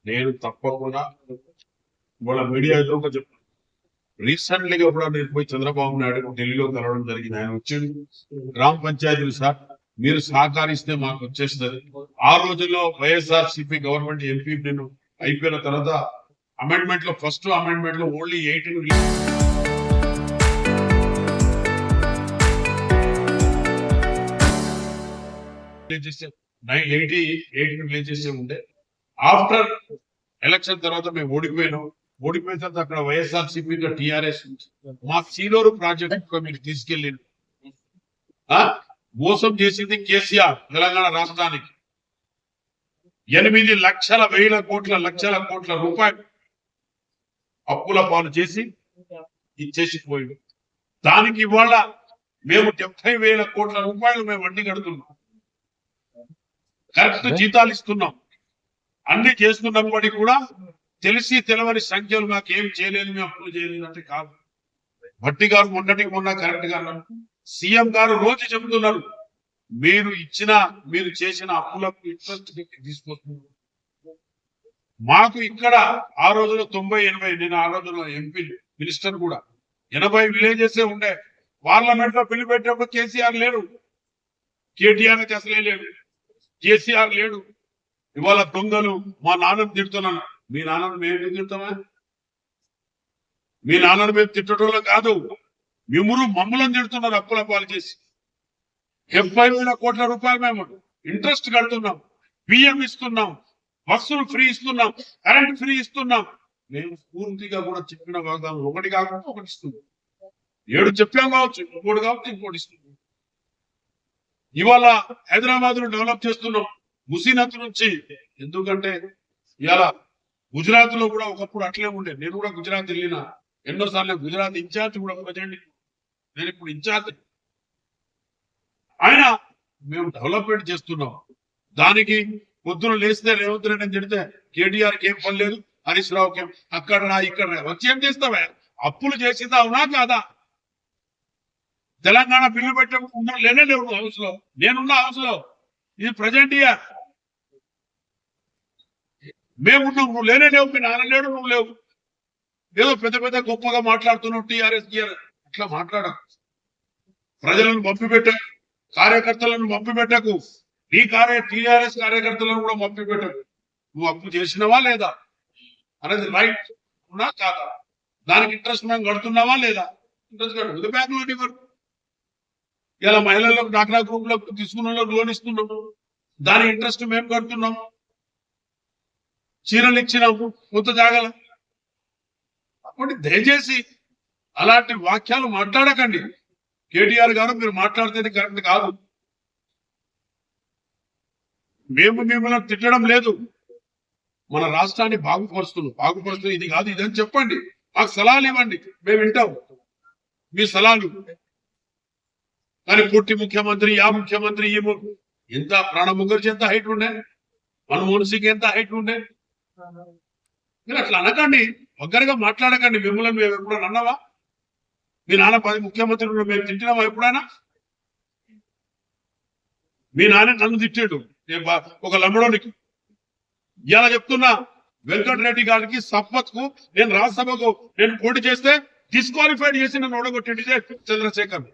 నేను తప్పకుండా వాళ్ళ మీడియా ఎదురుగా చెప్తాను. రీసెంట్లీగా కూడా నేను పోయి చంద్రబాబు నాయుడు ఢిల్లీలో కలవడం జరిగింది. ఆయన వచ్చి గ్రామ పంచాయతీలు సార్ మీరు సహకరిస్తే మాకు వచ్చేస్తుంది. ఆ రోజుల్లో వైఎస్ఆర్సీపీ గవర్నమెంట్ ఎంపీ నేను అయిపోయిన తర్వాత అమెండ్మెంట్ లో ఫస్ట్ అమెండ్మెంట్ లో ఓన్లీ 18 విలేజెస్ ఉండే. ఆఫ్టర్ ఎలక్షన్ తర్వాత మేము ఓడిపోయినాం. ఓడిపోయిన తర్వాత అక్కడ వైఎస్ఆర్సీపీ టిఆర్ఎస్ మా సీలోరు ప్రాజెక్ట్ మీరు తీసుకెళ్ళి మోసం చేసింది కేసీఆర్ తెలంగాణ రాష్ట్రానికి 8 లక్షల కోట్ల రూపాయలు అప్పుల పాలు చేసి ఇచ్చేసి పోయింది. దానికి ఇవాళ మేము 70,000 కోట్ల రూపాయలు మేము వడ్డీ కడుతున్నాం. కరెక్ట్ జీతాలు ఇస్తున్నాం, అన్ని చేస్తున్నప్పటికీ కూడా తెలిసి తెలవని సంఖ్యలు మాకు ఏం చేయలేదు, మేము అప్పులు చేయలేదు అంటే కాదు. భట్టి గారు మొన్న కరెక్ట్ గా సీఎం గారు రోజు చెబుతున్నారు మీరు చేసిన అప్పులకు ఇంట్రెస్ట్ తీసుకొస్తున్నారు. మాకు ఇక్కడ ఆ రోజులో 90-80 నేను ఆ రోజుల్లో ఎంపీ మినిస్టర్ కూడా 80 విలేజెస్ ఉండే. పార్లమెంట్ లో బిల్లు పెట్టినప్పుడు కేసీఆర్ లేడు, కేటీఆర్ అయితే అసలే లేడు, కేసీఆర్ లేడు. ఇవాళ దొంగలు మా నాన్నను తిడుతున్నాను. మీ నాన్నను మేము తిడతామా? మీ నాన్నను మేము తిట్టడంలో కాదు, మమ్మల్ని తిడుతున్నారు అప్పుల పాలు చేసి. 70,000 కోట్ల రూపాయలు మేము ఇంట్రెస్ట్ కడుతున్నాం, బియ్యం ఇస్తున్నాం, బస్సులు ఫ్రీ ఇస్తున్నాం, కరెంట్ ఫ్రీ ఇస్తున్నాం. మేము పూర్తిగా కూడా చెప్పిన వాగ్దానం ఒకటి కాకుండా ఒకటి ఇస్తున్నాం. 7 చెప్పాం కావచ్చు, ఇంకోటి కావచ్చు, ఇంకోటి ఇస్తున్నాం. ఇవాళ హైదరాబాద్ లో డెవలప్ చేస్తున్నాం ముసీనత్ నుంచి. ఎందుకంటే ఇవాళ గుజరాత్ లో కూడా ఒకప్పుడు అట్లే ఉండే. నేను కూడా గుజరాత్ వెళ్ళిన ఎన్నోసార్లు. గుజరాత్ ఇన్ఛార్జ్ కూడా ప్రజెంట్ నేను ఇప్పుడు ఇన్ఛార్జ్. ఆయన మేము డెవలప్మెంట్ చేస్తున్నాం. దానికి పొద్దున లేస్తే రేవంత్ రెడ్డి అని చెడితే కేటీఆర్కి ఏం పని లేదు, హరీష్ రావుకి ఏం అక్కడ ఇక్కడ వచ్చి ఏం చేస్తావా? అప్పులు చేసిందా అవునా కాదా? తెలంగాణ బిల్లు పెట్టకుండా లేనే లేవు హౌస్ లో. నేనున్న హౌస్ లో ఇది ప్రజెంట్ ఇయర్ మేమున్నాం, నువ్వు లేనే లేవు. మీ నాన్న లేడు, నువ్వు లేవు. ఏదో పెద్ద గొప్పగా మాట్లాడుతున్నావు టీఆర్ఎస్ అట్లా మాట్లాడ. ప్రజలను పంపిపెట్టకు, కార్యకర్తలను పంపిపెట్టకు, టీఆర్ఎస్ కార్యకర్తలను కూడా పంపిపెట్టకు. నువ్వు అప్పు చేసినవా లేదా అనేది రైట్ ఉన్నా కాదా? దానికి ఇంట్రెస్ట్ మేము కడుతున్నావా లేదా? ఇంట్రెస్ట్ కట్టు. బ్యాంకులో ఇవ్వరు. ఇలా మహిళలకు డాక్రా గ్రూప్ లకు తీసుకున్న లోన్ ఇస్తున్నాం, దాని ఇంట్రెస్ట్ మేము కడుతున్నాం. చీరలు ఇచ్చినాము కొత్త జాగల. అప్పటి దయచేసి అలాంటి వాక్యాలు మాట్లాడకండి. కేటీఆర్ గారు మీరు మాట్లాడితేనే కరెక్ట్ కాదు. మేము మిమ్మల్ని తిట్టడం లేదు, మన రాష్ట్రాన్ని బాగుపరుస్తుంది ఇది కాదు ఇదని చెప్పండి. మాకు సలహాలు ఇవ్వండి, మేము వింటాం మీ సలహాలు. కానీ పుట్టి ముఖ్యమంత్రి ముఖ్యమంత్రి ఎంత ప్రణబ్ ముఖర్జీ ఎంత హైట్ ఉండే, మన్మోహన్ సింగ్ ఎంత హైట్ ఉండే. మీరు అట్లా అనకండి, ఒక్కరిగా మాట్లాడకండి. మిమ్మల్ని మేము ఎప్పుడైనా అన్నావా? మీ నాన్న 10 ముఖ్యమంత్రులు మేము తిట్టినామా ఎప్పుడైనా? మీ నాన్న నన్ను తిట్టాడు ఒక లంబడోనికి. ఇలా చెప్తున్నా, వెంకటరెడ్డి గారికి సంపత్ కు నేను రాజ్యసభకు నేను పోటీ చేస్తే డిస్క్వాలిఫైడ్ చేసి నన్ను ఓడగొట్టాడు చంద్రశేఖర్.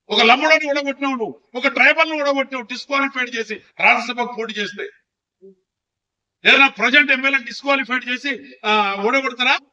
ఒక లంబడోని ఓడగొట్టినావు నువ్వు, ఒక ట్రైబల్ ను ఓడగొట్టినావు డిస్క్వాలిఫైడ్ చేసి రాజ్యసభకు పోటీ చేస్తే. ఏదైనా ప్రజెంట్ ఎమ్మెల్యే డిస్క్వాలిఫైడ్ చేసి ఓడగొడతారా?